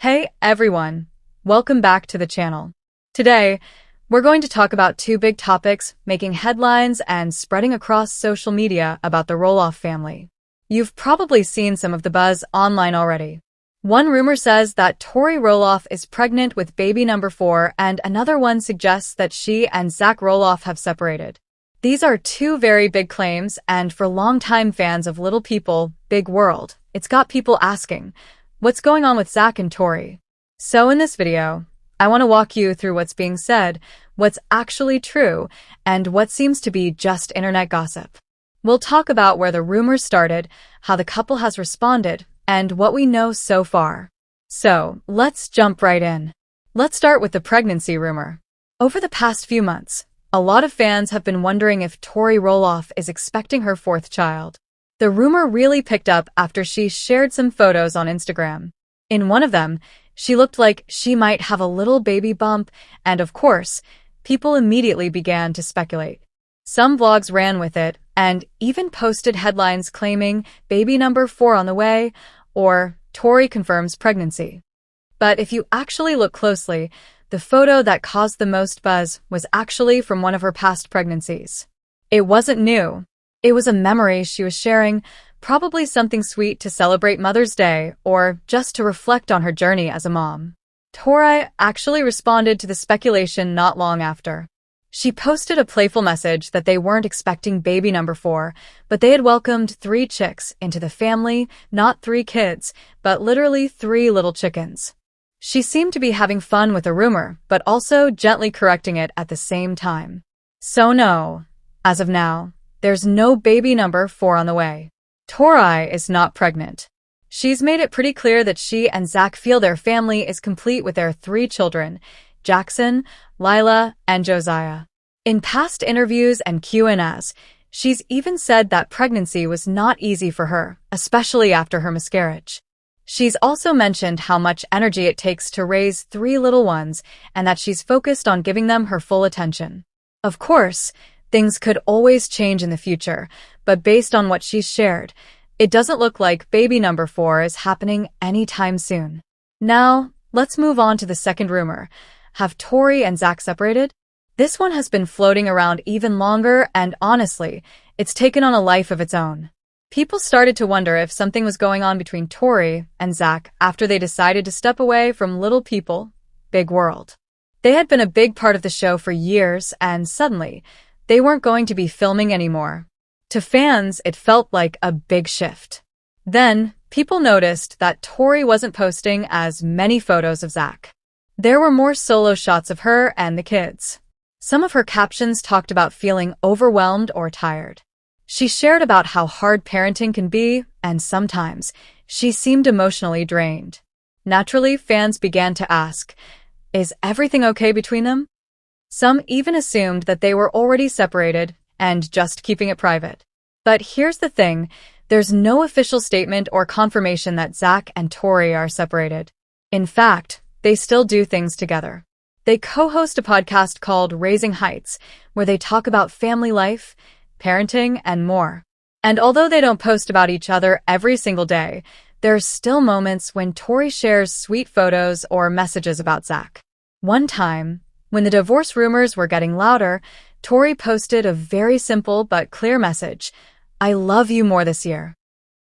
Hey everyone, welcome back to the channel. Today, we're going to talk about two big topics making headlines and spreading across social media about the Roloff family. You've probably seen some of the buzz online already. One rumor says that Tori Roloff is pregnant with baby number 4, and another one suggests that she and Zach Roloff have separated. These are two very big claims, and for longtime fans of Little People, Big World, it's got people asking, what's going on with Zach and Tori? So in this video, I want to walk you through what's being said, what's actually true, and what seems to be just internet gossip. We'll talk about where the rumors started, how the couple has responded, and what we know so far. So, let's jump right in. Let's start with the pregnancy rumor. Over the past few months, a lot of fans have been wondering if Tori Roloff is expecting her 4th child. The rumor really picked up after she shared some photos on Instagram. In one of them, she looked like she might have a little baby bump, and of course, people immediately began to speculate. Some vlogs ran with it, and even posted headlines claiming baby number 4 on the way, or Tori confirms pregnancy. But if you actually look closely, the photo that caused the most buzz was actually from one of her past pregnancies. It wasn't new. It was a memory she was sharing, probably something sweet to celebrate Mother's Day or just to reflect on her journey as a mom. Tori actually responded to the speculation not long after. She posted a playful message that they weren't expecting baby number 4, but they had welcomed 3 chicks into the family, not 3 kids, but literally 3 little chickens. She seemed to be having fun with the rumor, but also gently correcting it at the same time. So no, as of now, there's no baby number 4 on the way. Tori is not pregnant. She's made it pretty clear that she and Zach feel their family is complete with their 3 children, Jackson, Lila, and Josiah. In past interviews and Q&As, she's even said that pregnancy was not easy for her, especially after her miscarriage. She's also mentioned how much energy it takes to raise 3 little ones and that she's focused on giving them her full attention. Of course, things could always change in the future, but based on what she's shared, it doesn't look like baby number 4 is happening anytime soon. Now, let's move on to the second rumor. Have Tori and Zach separated? This one has been floating around even longer, and honestly, it's taken on a life of its own. People started to wonder if something was going on between Tori and Zach after they decided to step away from Little People, Big World. They had been a big part of the show for years, and suddenly, they weren't going to be filming anymore. To fans, it felt like a big shift. Then, people noticed that Tori wasn't posting as many photos of Zach. There were more solo shots of her and the kids. Some of her captions talked about feeling overwhelmed or tired. She shared about how hard parenting can be, and sometimes, she seemed emotionally drained. Naturally, fans began to ask, is everything okay between them? Some even assumed that they were already separated and just keeping it private. But here's the thing, there's no official statement or confirmation that Zach and Tori are separated. In fact, they still do things together. They co-host a podcast called Raising Heights, where they talk about family life, parenting, and more. And although they don't post about each other every single day, there are still moments when Tori shares sweet photos or messages about Zach. One time, when the divorce rumors were getting louder, Tori posted a very simple but clear message, I love you more this year.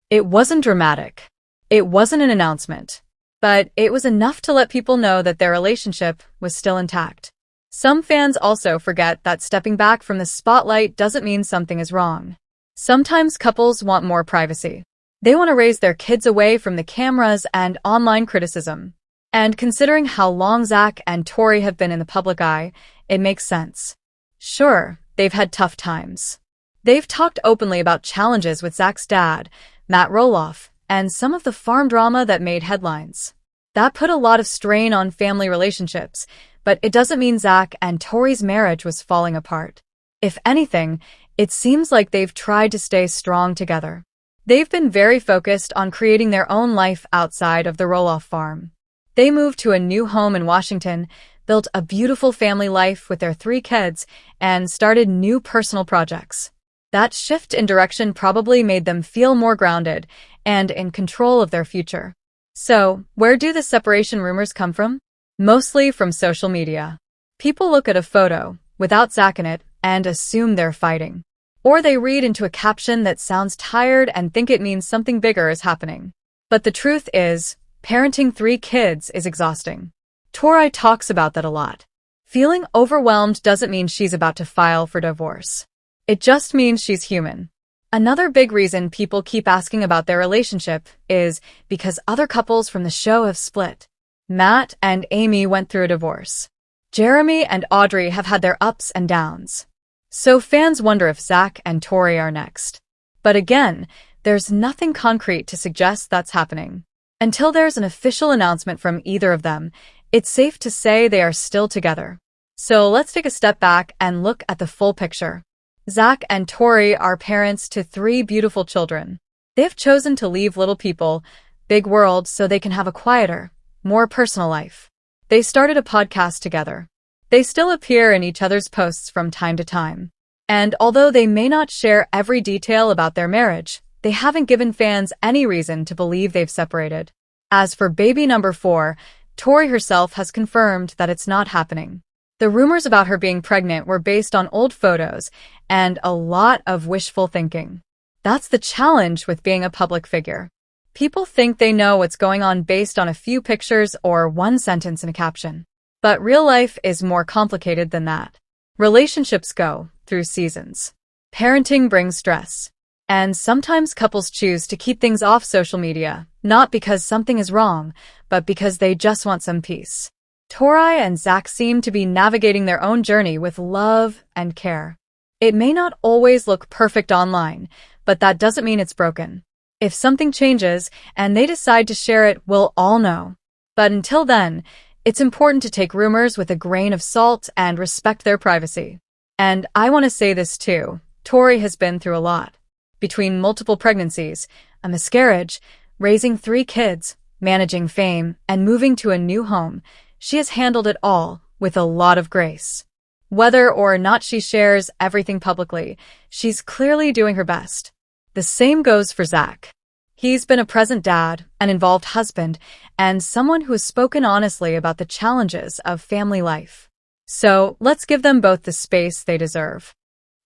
It wasn't dramatic. It wasn't an announcement. But it was enough to let people know that their relationship was still intact. Some fans also forget that stepping back from the spotlight doesn't mean something is wrong. Sometimes couples want more privacy. They want to raise their kids away from the cameras and online criticism. And considering how long Zach and Tori have been in the public eye, it makes sense. Sure, they've had tough times. They've talked openly about challenges with Zach's dad, Matt Roloff, and some of the farm drama that made headlines. That put a lot of strain on family relationships, but it doesn't mean Zach and Tori's marriage was falling apart. If anything, it seems like they've tried to stay strong together. They've been very focused on creating their own life outside of the Roloff farm. They moved to a new home in Washington, built a beautiful family life with their 3 kids, and started new personal projects. That shift in direction probably made them feel more grounded and in control of their future. So, where do the separation rumors come from? Mostly from social media. People look at a photo, without Zach in it, and assume they're fighting. Or they read into a caption that sounds tired and think it means something bigger is happening. But the truth is, parenting 3 kids is exhausting. Tori talks about that a lot. Feeling overwhelmed doesn't mean she's about to file for divorce. It just means she's human. Another big reason people keep asking about their relationship is because other couples from the show have split. Matt and Amy went through a divorce. Jeremy and Audrey have had their ups and downs. So fans wonder if Zach and Tori are next. But again, there's nothing concrete to suggest that's happening. Until there's an official announcement from either of them, it's safe to say they are still together. So let's take a step back and look at the full picture. Zach and Tori are parents to 3 beautiful children. They've chosen to leave little people, big world, so they can have a quieter, more personal life. They started a podcast together. They still appear in each other's posts from time to time. And although they may not share every detail about their marriage, they haven't given fans any reason to believe they've separated. As for baby number 4, Tori herself has confirmed that it's not happening. The rumors about her being pregnant were based on old photos and a lot of wishful thinking. That's the challenge with being a public figure. People think they know what's going on based on a few pictures or one sentence in a caption. But real life is more complicated than that. Relationships go through seasons. Parenting brings stress. And sometimes couples choose to keep things off social media, not because something is wrong, but because they just want some peace. Tori and Zach seem to be navigating their own journey with love and care. It may not always look perfect online, but that doesn't mean it's broken. If something changes and they decide to share it, we'll all know. But until then, it's important to take rumors with a grain of salt and respect their privacy. And I want to say this too, Tori has been through a lot. Between multiple pregnancies, a miscarriage, raising 3 kids, managing fame, and moving to a new home, she has handled it all with a lot of grace. Whether or not she shares everything publicly, she's clearly doing her best. The same goes for Zach. He's been a present dad, an involved husband, and someone who has spoken honestly about the challenges of family life. So let's give them both the space they deserve.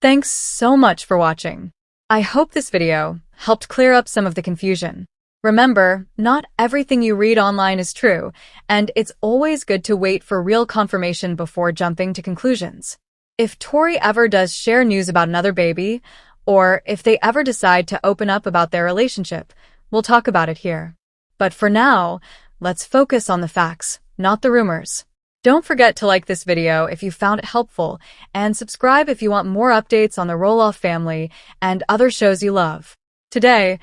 Thanks so much for watching. I hope this video helped clear up some of the confusion. Remember, not everything you read online is true, and it's always good to wait for real confirmation before jumping to conclusions. If Tori ever does share news about another baby, or if they ever decide to open up about their relationship, we'll talk about it here. But for now, let's focus on the facts, not the rumors. Don't forget to like this video if you found it helpful, and subscribe if you want more updates on the Roloff family and other shows you love. Today,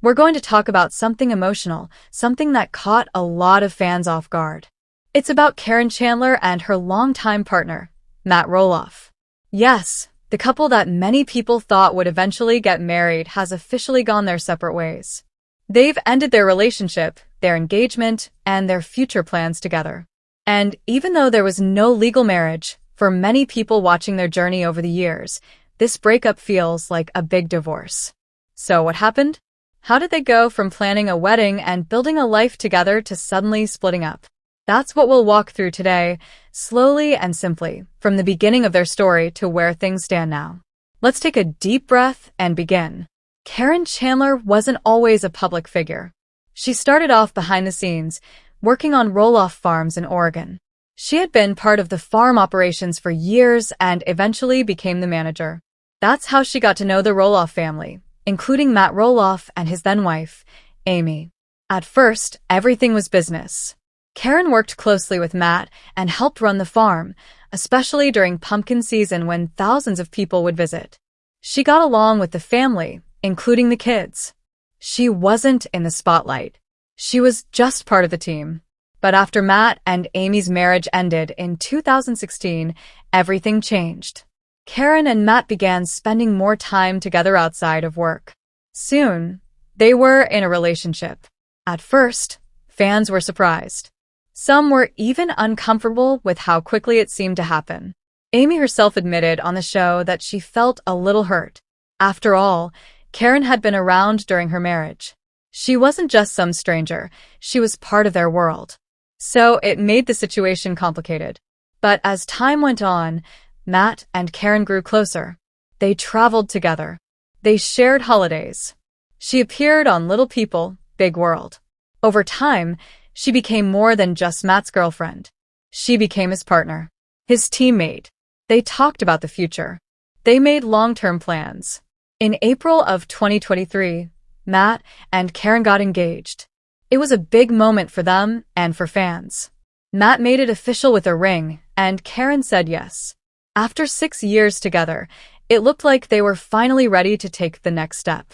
we're going to talk about something emotional, something that caught a lot of fans off guard. It's about Karen Chandler and her longtime partner, Matt Roloff. Yes, the couple that many people thought would eventually get married has officially gone their separate ways. They've ended their relationship, their engagement, and their future plans together. And even though there was no legal marriage, for many people watching their journey over the years, this breakup feels like a big divorce. So what happened? How did they go from planning a wedding and building a life together to suddenly splitting up? That's what we'll walk through today, slowly and simply, from the beginning of their story to where things stand now. Let's take a deep breath and begin. Karen Chandler wasn't always a public figure. She started off behind the scenes, working on Roloff farms in Oregon. She had been part of the farm operations for years and eventually became the manager. That's how she got to know the Roloff family, including Matt Roloff and his then-wife, Amy. At first, everything was business. Karen worked closely with Matt and helped run the farm, especially during pumpkin season when thousands of people would visit. She got along with the family, including the kids. She wasn't in the spotlight. She was just part of the team. But after Matt and Amy's marriage ended in 2016, everything changed. Karen and Matt began spending more time together outside of work. Soon, they were in a relationship. At first, fans were surprised. Some were even uncomfortable with how quickly it seemed to happen. Amy herself admitted on the show that she felt a little hurt. After all, Karen had been around during her marriage. She wasn't just some stranger, she was part of their world. So it made the situation complicated. But as time went on, Matt and Karen grew closer. They traveled together. They shared holidays. She appeared on Little People, Big World. Over time, she became more than just Matt's girlfriend. She became his partner, his teammate. They talked about the future. They made long-term plans. In April of 2023, Matt and Karen got engaged. It was a big moment for them and for fans. Matt made it official with a ring, and Karen said yes. After 6 years together, it looked like they were finally ready to take the next step.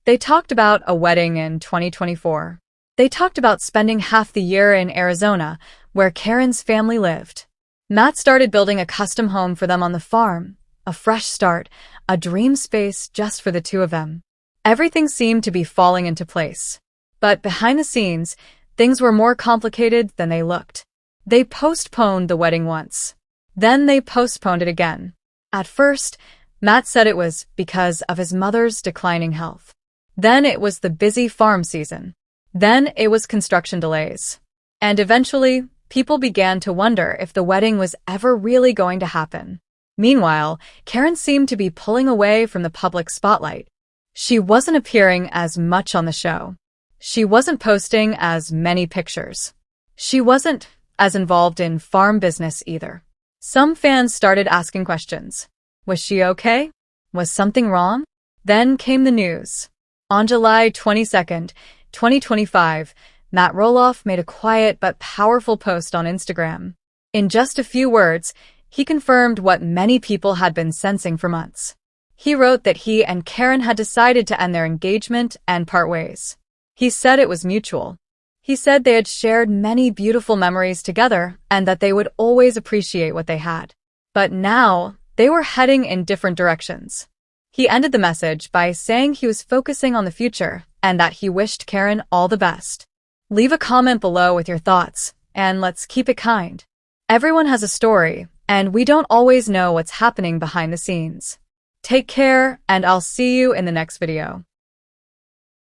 They talked about a wedding in 2024. They talked about spending half the year in Arizona, where Karen's family lived. Matt started building a custom home for them on the farm, a fresh start, a dream space just for the two of them. Everything seemed to be falling into place. But behind the scenes, things were more complicated than they looked. They postponed the wedding once. Then they postponed it again. At first, Matt said it was because of his mother's declining health. Then it was the busy farm season. Then it was construction delays. And eventually, people began to wonder if the wedding was ever really going to happen. Meanwhile, Karen seemed to be pulling away from the public spotlight. She wasn't appearing as much on the show. She wasn't posting as many pictures. She wasn't as involved in farm business either. Some fans started asking questions. Was she okay? Was something wrong? Then came the news. On July 22nd, 2025, Matt Roloff made a quiet but powerful post on Instagram. In just a few words, he confirmed what many people had been sensing for months. He wrote that he and Karen had decided to end their engagement and part ways. He said it was mutual. He said they had shared many beautiful memories together and that they would always appreciate what they had. But now, they were heading in different directions. He ended the message by saying he was focusing on the future and that he wished Karen all the best. Leave a comment below with your thoughts, and let's keep it kind. Everyone has a story, and we don't always know what's happening behind the scenes. Take care, and I'll see you in the next video.